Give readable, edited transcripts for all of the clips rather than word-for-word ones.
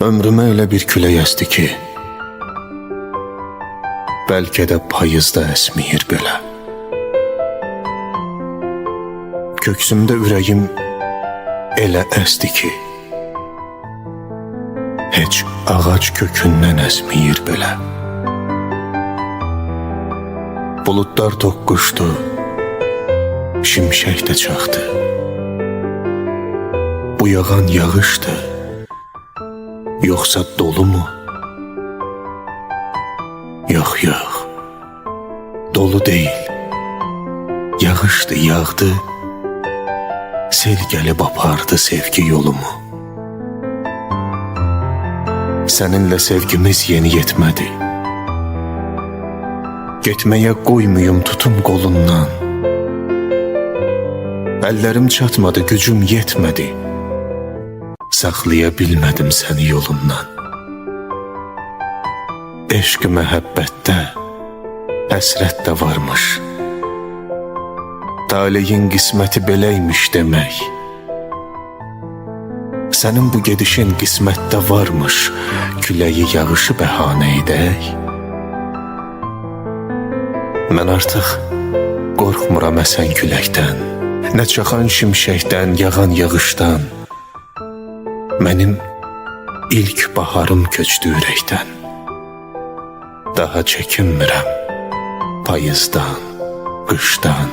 Ömrümə elə bir külək əsdi ki, bəlkə də payızda əsməyir belə. Köksümdə ürəyim elə əsdi ki, heç ağac kökündən əsməyir belə. Buludlar toqquşdu, şimşək də çaxdı. Bu yağan yağışdı, yoxsa dolu mu? Yox, yox, dolu deyil. Yağışdı, yağdı, sel gəlib apardı sevgi yolumu. Səninlə sevgimiz yeni yetmədi. Getməyə qoymuyum tutum qolundan. Əllərim çatmadı, gücüm yetmədi. Saxlaya bilmədim səni yolundan. Eşq məhəbbətdə həsrət də varmış. Taleyin qisməti beləymiş demək. Sənin bu gedişin qismətdə varmış. Küləyi yağışı bəhanə edək. Mən artıq qorxmuram əsən küləkdən, nə çaxan şimşəkdən, yağan yağışdan. Mənim ilk baharım köçdü ürəkdən. Daha çəkinmirəm payızdan, qışdan.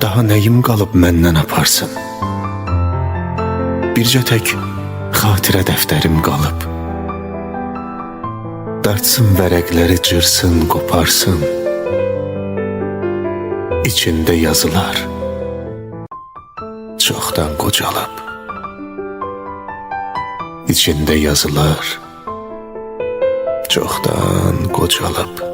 Daha nəyim qalıb məndən aparsın? Bircə tək xatirə dəftərim qalıb. Dartsın vərəqləri, cırsın, qoparsın. İçində yazılar çoxdan qocalıb. İçində yazılar çoxdan qocalıb.